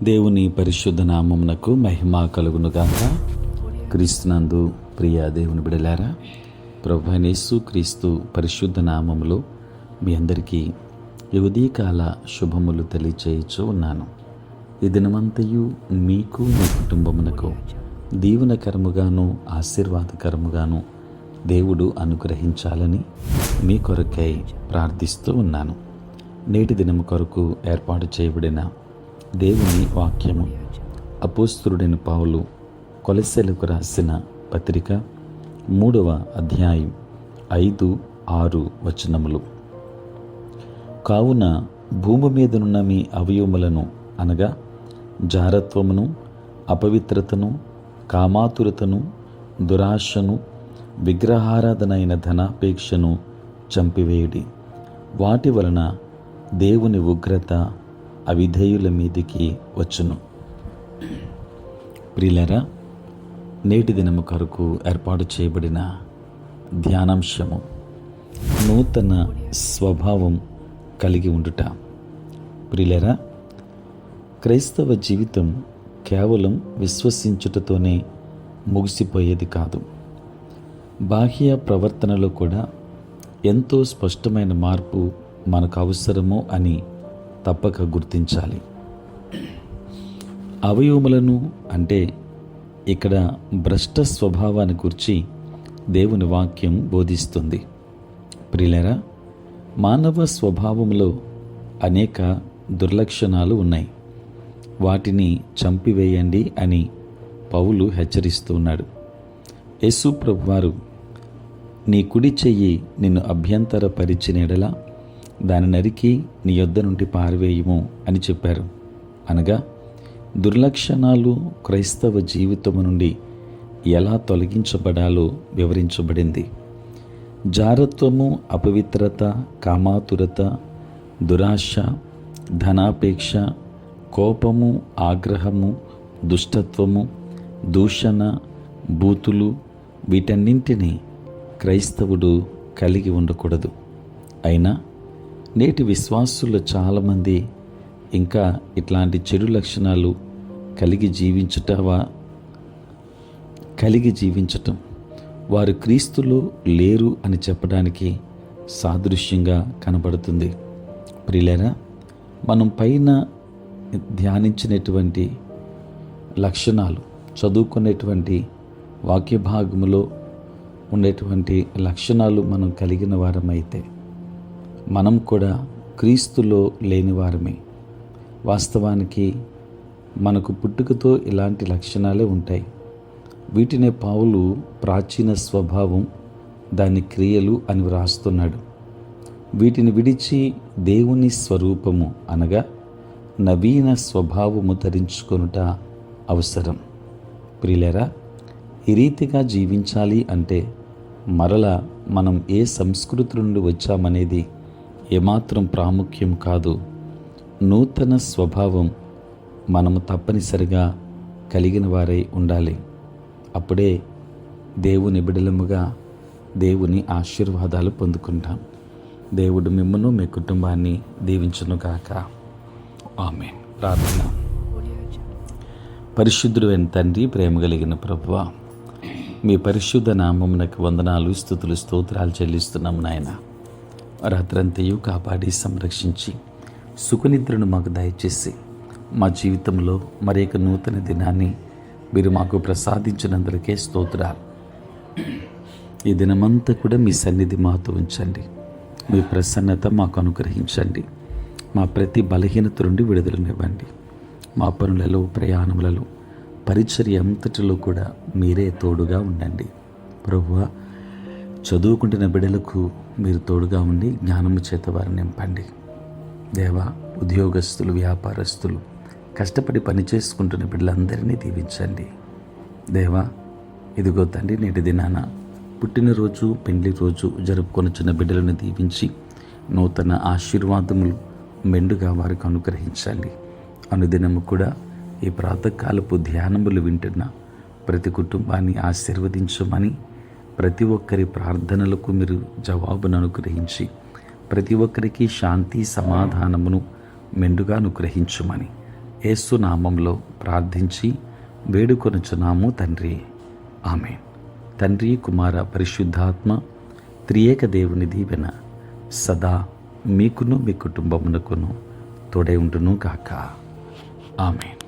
దేవుని పరిశుద్ధ నామమునకు మహిమ కలుగునుగాక. క్రీస్తునందు ప్రియ దేవుని బిడలారా, ప్రభువైన యేసు క్రీస్తు పరిశుద్ధ నామములో మీ అందరికీ ఈ ఉదయకాల శుభములు తెలియచేయచ్చు ఉన్నాను. ఈ దినమంతయు మీకు మీ కుటుంబమునకు దీవెనకరముగాను ఆశీర్వాదకరముగాను దేవుడు అనుగ్రహించాలని మీ కొరకై ప్రార్థిస్తూ ఉన్నాను. నేటి దినము కొరకు ఏర్పాటు చేయబడిన దేవుని వాక్యము అపోస్తలుడైన పౌలు కొలొస్సీలకు రాసిన పత్రిక 3వ అధ్యాయం 5-6 వచనములు. కావున భూమి మీదనున్న మీ అవయవములను అనగా జారత్వమును, అపవిత్రతను, కామాతురతను, దురాశను, విగ్రహారాధనైన ధనాపేక్షను చంపివేయుడి. వాటి వలన దేవుని ఉగ్రత అవిధేయుల మీదికి వచ్చును. ప్రియులారా, నేటి దినము కొరకు ఏర్పాటు చేయబడిన ధ్యానాంశము నూతన స్వభావం కలిగి ఉండుట. ప్రియులారా, క్రైస్తవ జీవితం కేవలం విశ్వసించుటతోనే ముగిసిపోయేది కాదు. బాహ్య ప్రవర్తనలో కూడా ఎంతో స్పష్టమైన మార్పు మనకు అవసరము అని తప్పక గుర్తించాలి. అవయవములను అంటే ఇక్కడ భ్రష్ట స్వభావాన్ని గురించి దేవుని వాక్యం బోధిస్తుంది. ప్రియులారా, మానవ స్వభావంలో అనేక దుర్లక్షణాలు ఉన్నాయి. వాటిని చంపివేయండి అని పౌలు హెచ్చరిస్తూ ఉన్నాడు. యేసు ప్రభువారు నీ కుడి చెయ్యి నిన్ను అభ్యంతరపరిచిన ఎడల దాని నరికి నీ యొద్ద నుండి పారవేయము అని చెప్పారు. అనగా దుర్లక్షణాలు క్రైస్తవ జీవితము నుండి ఎలా తొలగించబడాలో వివరించబడింది. జారత్వము, అపవిత్రత, కామాతురత, దురాశ, ధనాపేక్ష, కోపము, ఆగ్రహము, దుష్టత్వము, దూషణ, బూతులు, వీటన్నింటినీ క్రైస్తవుడు కలిగి ఉండకూడదు. అయినా నేటి విశ్వాసులు చాలామంది ఇంకా ఇట్లాంటి చెడు లక్షణాలు కలిగి జీవించటం వారు క్రీస్తులో లేరు అని చెప్పడానికి సాదృశ్యంగా కనబడుతుంది. ప్రియులారా, మనం పైన ధ్యానించినటువంటి లక్షణాలు, చదువుకునేటువంటి వాక్య భాగములో ఉండేటువంటి లక్షణాలు మనం కలిగిన వారమైతే మనం కూడా క్రీస్తులో లేని వారమే. వాస్తవానికి మనకు పుట్టుకతో ఇలాంటి లక్షణాలే ఉంటాయి. వీటినే పౌలు ప్రాచీన స్వభావం, దాని క్రియలు అని వ్రాస్తున్నాడు. వీటిని విడిచి దేవుని స్వరూపము అనగా నవీన స్వభావము ధరించుకొనుట అవసరం. ప్రియులారా, ఈ రీతిగా జీవించాలి అంటే మరలా మనం ఏ సంస్కృతి నుండి వచ్చామనేది ఏమాత్రం ప్రాముఖ్యం కాదు. నూతన స్వభావం మనము తప్పనిసరిగా కలిగిన వారై ఉండాలి. అప్పుడే దేవుని బిడలముగా దేవుని ఆశీర్వాదాలు పొందుకుంటాం. దేవుడు మిమ్మును మీ కుటుంబాన్ని దీవించునుగాక. ఆమేన్. ప్రార్థన. పరిశుద్ధుడు అయిన తండ్రి, ప్రేమ కలిగిన ప్రభువా, మీ పరిశుద్ధ నామమునకు వందనాలు, స్తుతులు, స్తోత్రాలు చెల్లిస్తున్నాము నాయన. రాత్రంతయు కాపాడి సంరక్షించి సుఖనిద్రను మాకు దయచేసి మా జీవితంలో మరొక నూతన దినాన్ని మీరు మాకు ప్రసాదించినందుకే స్తోత్రాలు. ఈ దినమంతా కూడా మీ సన్నిధి మాతో ఉంచండి. మీ ప్రసన్నత మాకు అనుగ్రహించండి. మా ప్రతి బలహీనత నుండి విడుదలనివ్వండి. మా పనులలో, ప్రయాణములలో, పరిచర్య అంతటిలో కూడా మీరే తోడుగా ఉండండి. ప్రభువా, చదువుకుంటున్న బిడ్డలకు మీరు తోడుగా ఉండి జ్ఞానము చేత వారిని నింపండి. దేవా, ఉద్యోగస్తులు, వ్యాపారస్తులు, కష్టపడి పని చేసుకుంటున్న బిడ్డలందరినీ దీవించండి. దేవా, ఇదిగో తండ్రి, నేటి దినాన పుట్టినరోజు, పెండ్లి రోజు జరుపుకొనుచున్న బిడ్డలను దీవించి నూతన ఆశీర్వాదములు మెండుగా వారికి అనుగ్రహించండి. అనుదినము కూడా ఈ ప్రాతకాలపు ధ్యానములు వింటున్న ప్రతి కుటుంబాన్ని ఆశీర్వదించమని, ప్రతి ఒక్కరి ప్రార్థనలకు మీరు జవాబును అనుగ్రహించి ప్రతి ఒక్కరికి శాంతి సమాధానమును మెండుగా అనుగ్రహించుమని యేసు నామంలో ప్రార్థించి వేడుకొనుచున్నాము తండ్రి. ఆమేన్. తండ్రి, కుమార, పరిశుద్ధాత్మ త్రియేక దేవుని దీవెన సదా మీకును మీ కుటుంబమునకును తోడై ఉండును గాక. ఆమేన్.